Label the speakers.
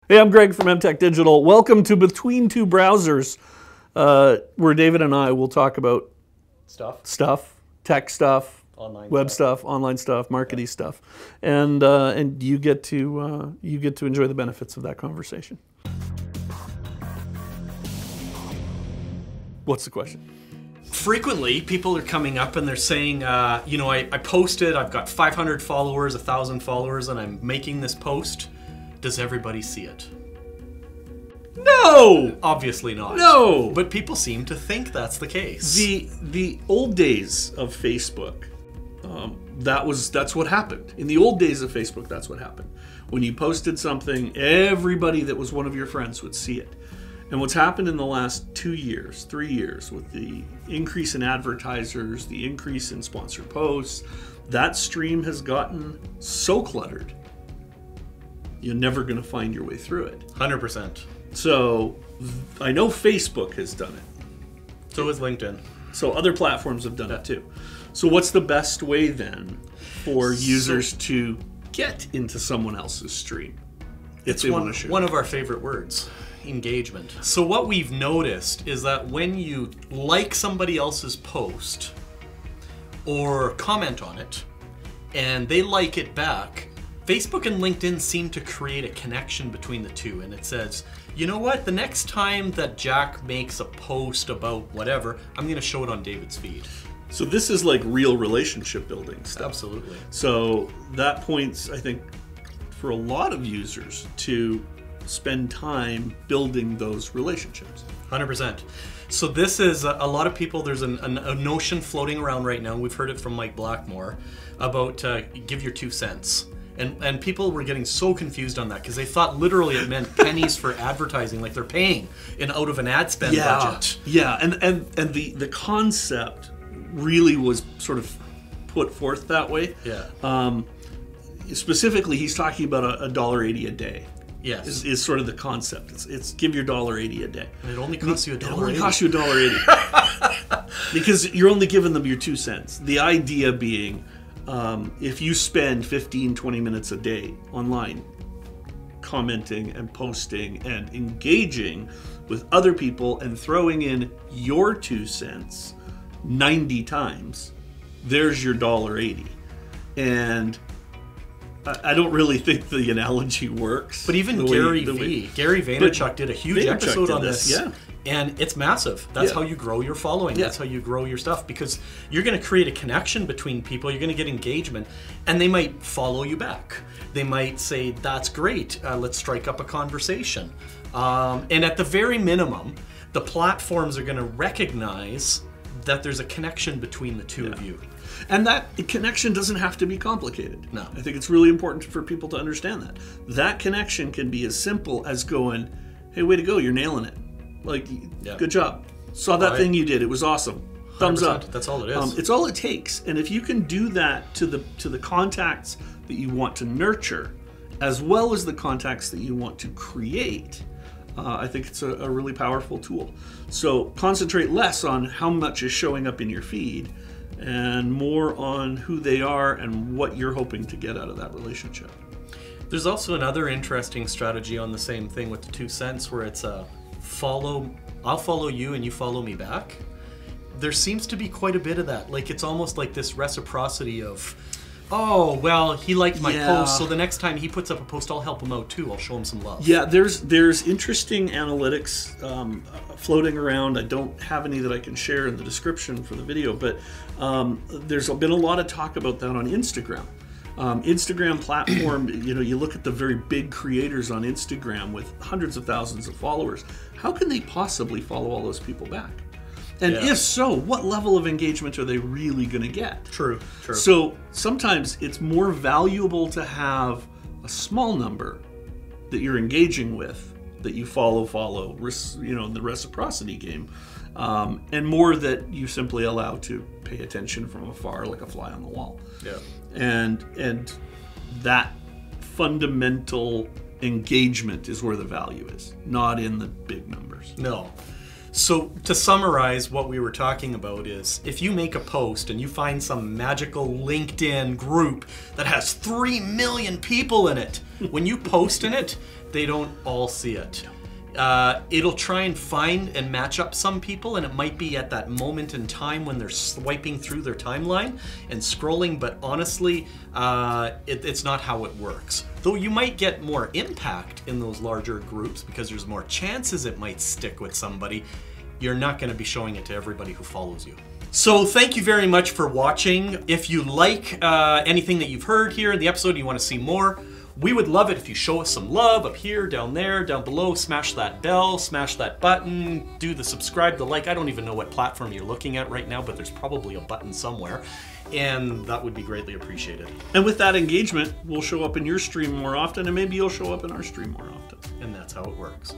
Speaker 1: Hey, I'm Greg from Mtek Digital. Welcome to Between Two Browsers, where David and I will talk about stuff, tech stuff, web stuff, online stuff, marketing stuff, and you get to enjoy the benefits of that conversation. What's the question?
Speaker 2: Frequently, people are coming up and they're saying, I posted, I've got 500 followers, 1,000 followers, and I'm making this post. Does everybody see it?
Speaker 1: No!
Speaker 2: Obviously not.
Speaker 1: No!
Speaker 2: But people seem to think that's the case.
Speaker 1: The old days of Facebook, that's what happened. In the old days of Facebook, that's what happened. When you posted something, everybody that was one of your friends would see it. And what's happened in the last 2 years, 3 years, with the increase in advertisers, the increase in sponsored posts, that stream has gotten so cluttered, you're never going to find your way through it.
Speaker 2: 100%.
Speaker 1: So I know Facebook has done it.
Speaker 2: So has LinkedIn.
Speaker 1: So other platforms have done it too. So what's the best way then for users to get into someone else's stream?
Speaker 2: It's one of our favorite words, engagement. So what we've noticed is that when you like somebody else's post or comment on it and they like it back, Facebook and LinkedIn seem to create a connection between the two, and it says, you know what, the next time that Jack makes a post about whatever, I'm going to show it on David's feed.
Speaker 1: So this is like real relationship building stuff.
Speaker 2: Absolutely.
Speaker 1: So that points, I think, for a lot of users to spend time building those relationships.
Speaker 2: 100%. So this is a lot of people, there's a notion floating around right now, we've heard it from Mike Blackmore, about give your 2 cents. And people were getting so confused on that because they thought literally it meant pennies for advertising, like they're paying out of an ad spend budget.
Speaker 1: Yeah, and the concept really was sort of put forth that way.
Speaker 2: Yeah.
Speaker 1: Specifically, he's talking about $1.80 a day.
Speaker 2: Yes.
Speaker 1: Is sort of the concept. It's give your $1.80 a day.
Speaker 2: And it only costs you $1.80.
Speaker 1: It only costs you $1.80 because you're only giving them your 2 cents. The idea being, if you spend 15-20 minutes a day online commenting and posting and engaging with other people and throwing in your 2 cents 90 times, there's your $1.80. And I don't really think the analogy works.
Speaker 2: But even Gary Vaynerchuk did a huge episode on this.
Speaker 1: Yeah.
Speaker 2: And it's massive. That's how you grow your following. That's how you grow your stuff, because you're going to create a connection between people. You're going to get engagement, and they might follow you back. They might say, that's great. Let's strike up a conversation. And at the very minimum, the platforms are going to recognize that there's a connection between the two of you.
Speaker 1: And that connection doesn't have to be complicated.
Speaker 2: No.
Speaker 1: I think it's really important for people to understand that. That connection can be as simple as going, hey, way to go, you're nailing it. Like, good job. Saw that thing you did. It was awesome. Thumbs up.
Speaker 2: That's all it is.
Speaker 1: It's all it takes. And if you can do that to the contacts that you want to nurture, as well as the contacts that you want to create, I think it's a really powerful tool. So concentrate less on how much is showing up in your feed and more on who they are and what you're hoping to get out of that relationship.
Speaker 2: There's also another interesting strategy on the same thing with the 2 cents, where it's I'll follow you and you follow me back. There seems to be quite a bit of that. Like, it's almost like this reciprocity of, oh, well, he liked my post, so the next time he puts up a post, I'll help him out too. I'll show him some love.
Speaker 1: Yeah, there's interesting analytics floating around. I don't have any that I can share in the description for the video, but there's been a lot of talk about that on Instagram. Instagram platform, you look at the very big creators on Instagram with hundreds of thousands of followers. How can they possibly follow all those people back? And if so, what level of engagement are they really going to get?
Speaker 2: True.
Speaker 1: So sometimes it's more valuable to have a small number that you're engaging with, that you follow, the reciprocity game, and more that you simply allow to pay attention from afar like a fly on the wall.
Speaker 2: Yeah.
Speaker 1: And that fundamental engagement is where the value is, not in the big numbers.
Speaker 2: No. So to summarize what we were talking about is, if you make a post and you find some magical LinkedIn group that has 3 million people in it, when you post in it, they don't all see it. It'll try and find and match up some people, and it might be at that moment in time when they're swiping through their timeline and scrolling, but honestly, it's not how it works. Though you might get more impact in those larger groups because there's more chances it might stick with somebody, you're not going to be showing it to everybody who follows you. So thank you very much for watching. If you like anything that you've heard here in the episode and you want to see more, we would love it if you show us some love up here, down there, down below. Smash that bell, smash that button, do the subscribe, the like. I don't even know what platform you're looking at right now, but there's probably a button somewhere, and that would be greatly appreciated.
Speaker 1: And with that engagement, we'll show up in your stream more often, and maybe you'll show up in our stream more often.
Speaker 2: And that's how it works.